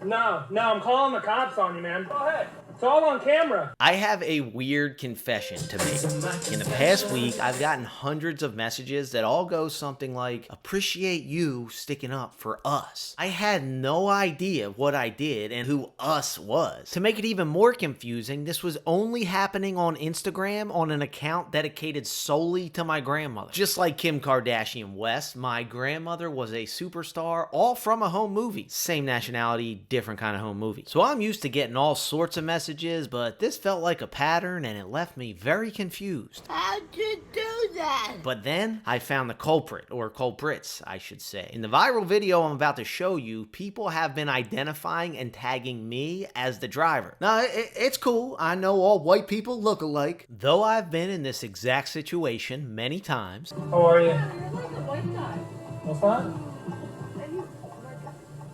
No, I'm calling the cops on you, man. Go ahead. It's all on camera. I have a weird confession to make. In the past week, I've gotten hundreds of messages that all go something like, appreciate you sticking up for us. I had no idea what I did and who us was. To make it even more confusing, this was only happening on Instagram on an account dedicated solely to my grandmother. Just like Kim Kardashian West, my grandmother was a superstar, all from a home movie. Same nationality, different kind of home movie. So I'm used to getting all sorts of messages, but this felt like a pattern and it left me very confused. How'd you do that? But then I found the culprit, or culprits, I should say. In the viral video I'm about to show you, people have been identifying and tagging me as the driver. Now, it's cool. I know all white people look alike. Though I've been in this exact situation many times. How are you? You're like a white guy. What's that? Are you like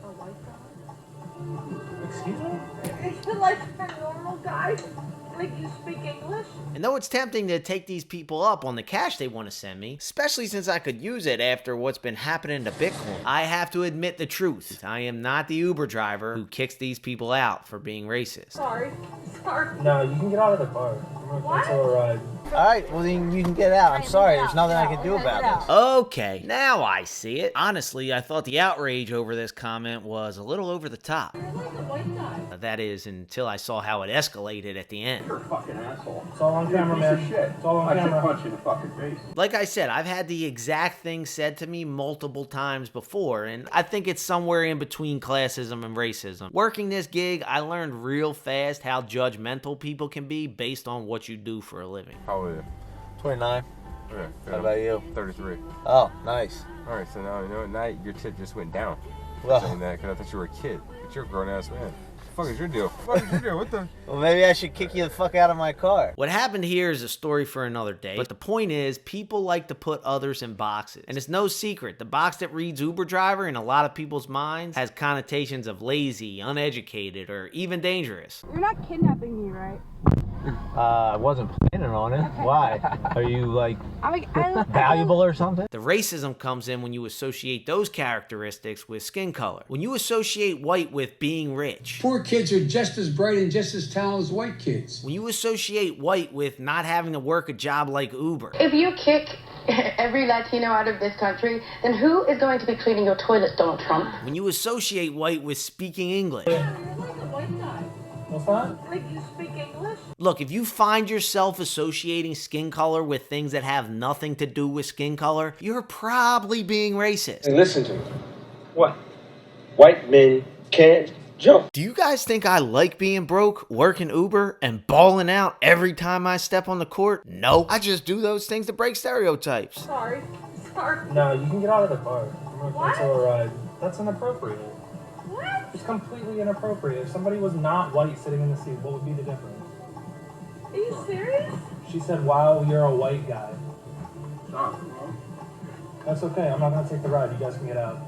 a white guy? Excuse me? You're like a normal guy? Like you speak English? And though it's tempting to take these people up on the cash they want to send me, especially since I could use it after what's been happening to Bitcoin, I have to admit the truth. I am not the Uber driver who kicks these people out for being racist. Sorry. No, you can get out of the car. I'm gonna What? cancel a ride. Alright, well then you can get out. I'm sorry, there's nothing I can do about this. Okay, now I see it. Honestly, I thought the outrage over this comment was a little over the top. You're like a white guy. That is, until I saw how it escalated at the end. You're a fucking asshole. It's all on camera, You're a man. piece of shit. It's all on I should camera. punch you in the fucking face. Like I said, I've had the exact thing said to me multiple times before, and I think it's somewhere in between classism and racism. Working this gig, I learned real fast how judgmental people can be based on what you do for a living. How old are you? 29. Okay. What about you? 33. Oh, nice. All right, so now you know now your tip just went down. Well, Saying that because I thought you were a kid, but you're a grown ass man. What the fuck is your deal? What the fuck is your deal? What the? well, maybe I should kick you the fuck out of my car. What happened here is a story for another day, but the point is, people like to put others in boxes. And it's no secret, the box that reads Uber driver in a lot of people's minds has connotations of lazy, uneducated, or even dangerous. You're not kidnapping me, right? I wasn't planning on it. Okay. Why? Are you like valuable or something? The racism comes in when you associate those characteristics with skin color. When you associate white with being rich. Poor kids are just as bright and just as talented as white kids. When you associate white with not having to work a job like Uber. If you kick every Latino out of this country, then who is going to be cleaning your toilets, Donald Trump? When you associate white with speaking English. You're like a white guy. What's that? Like you speak English? Look, if you find yourself associating skin color with things that have nothing to do with skin color, you're probably being racist. And listen to me. What? White men can't jump. Do you guys think I like being broke, working Uber, and balling out every time I step on the court? No, I just do those things to break stereotypes. Sorry. No, you can get out of the car. I'm gonna What? cancel a ride. That's inappropriate. What? It's completely inappropriate. If somebody was not white sitting in the seat, what would be the difference? Are you serious? She said, wow, you're a white guy. Stop. That's okay. I'm not gonna take the ride. You guys can get out.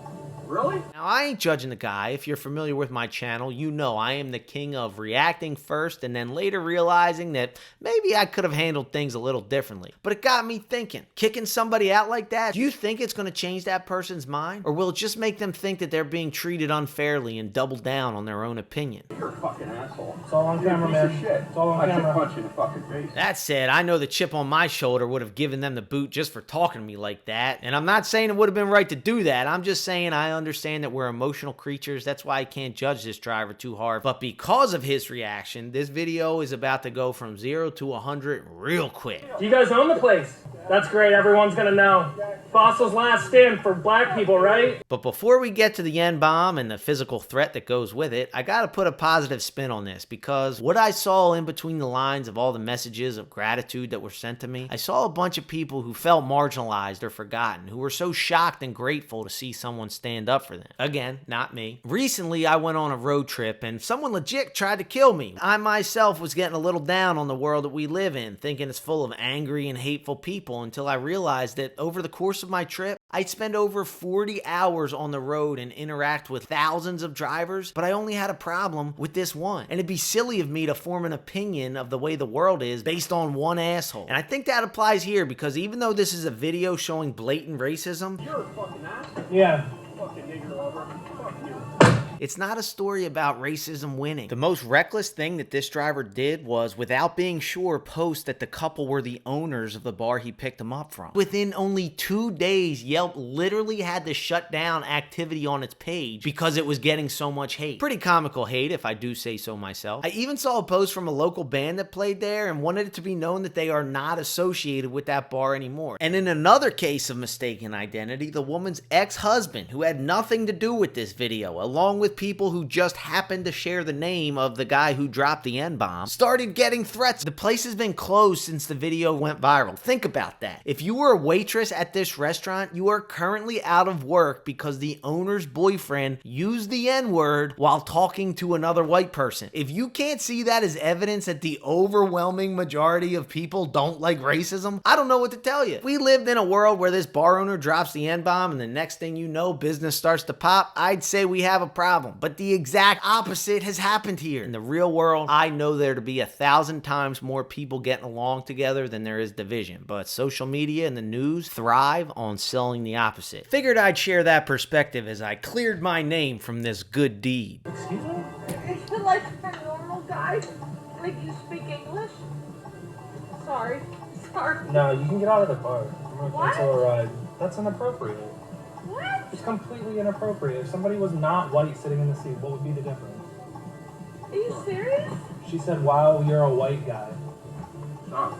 Really? Now, I ain't judging the guy. If you're familiar with my channel, you know I am the king of reacting first and then later realizing that maybe I could have handled things a little differently. But it got me thinking, kicking somebody out like that, do you think it's going to change that person's mind? Or will it just make them think that they're being treated unfairly and double down on their own opinion? You're a fucking asshole. It's all on You're camera, a man. piece of shit. It's all on I should camera. punch you in the fucking face. That said, I know the chip on my shoulder would have given them the boot just for talking to me like that. And I'm not saying it would have been right to do that. I'm just saying I understand that we're emotional creatures. That's why I can't judge this driver too hard. But because of his reaction, this video is about to go from 0 to 100 real quick. Do you guys own the place? That's great. Everyone's gonna know. Fossil's last stand for black people, right? But before we get to the N-bomb and the physical threat that goes with it, I gotta put a positive spin on this, because what I saw in between the lines of all the messages of gratitude that were sent to me, I saw a bunch of people who felt marginalized or forgotten, who were so shocked and grateful to see someone stand up for them. Again, not me. Recently, I went on a road trip and someone legit tried to kill me. I myself was getting a little down on the world that we live in, thinking it's full of angry and hateful people, until I realized that over the course of my trip, I'd spend over 40 hours on the road and interact with thousands of drivers, but I only had a problem with this one. And it'd be silly of me to form an opinion of the way the world is based on one asshole. And I think that applies here, because even though this is a video showing blatant racism, You're a fucking asshole. Yeah. Fucking nigger lover. Fuck you. It's not a story about racism winning. The most reckless thing that this driver did was, without being sure, post that the couple were the owners of the bar he picked them up from. Within only 2 days, Yelp literally had to shut down activity on its page because it was getting so much hate. Pretty comical hate, if I do say so myself. I even saw a post from a local band that played there and wanted it to be known that they are not associated with that bar anymore. And in another case of mistaken identity, the woman's ex-husband, who had nothing to do with this video, along with people who just happened to share the name of the guy who dropped the N-bomb, started getting threats. The place has been closed since the video went viral. Think about that. If you were a waitress at this restaurant, you are currently out of work because the owner's boyfriend used the N-word while talking to another white person. If you can't see that as evidence that the overwhelming majority of people don't like racism, I don't know what to tell you. If we lived in a world where this bar owner drops the N-bomb and the next thing you know, business starts to pop, I'd say we have a problem. But the exact opposite has happened here. In the real world, I know there to be 1,000 times more people getting along together than there is division. But social media and the news thrive on selling the opposite. Figured I'd share that perspective as I cleared my name from this good deed. Excuse me? Is it like a normal guy? Like you speak English? Sorry. Sorry. No, you can get out of the car. I'm gonna What? cancel a ride. That's inappropriate. What? It's completely inappropriate. If somebody was not white sitting in the seat, what would be the difference? Are you serious? She said, wow, you're a white guy. Stop.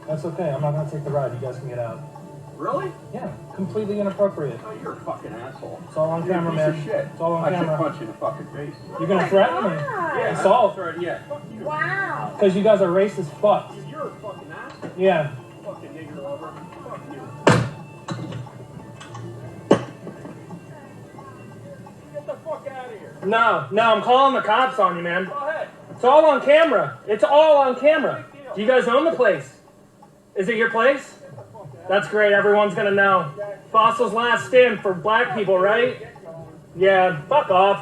That's okay. I'm not gonna take the ride. You guys can get out. Really? Yeah, completely inappropriate. Oh, you're a fucking asshole. It's all on You're camera, a piece man. of shit. It's all on I should camera. punch you in the fucking face. You're gonna threaten me? Yeah, Assault. Yeah, fuck you. Wow. Because you guys are racist fucks. You're a fucking asshole. Yeah. Fucking nigger lover. Fuck you. Get the fuck out of here. No, I'm calling the cops on you, man. Go ahead. It's all on camera. It's all on camera. Do you guys own the place? Is it your place? That's great. Everyone's gonna know. Fossil's last stand for black people, right? Yeah, fuck off.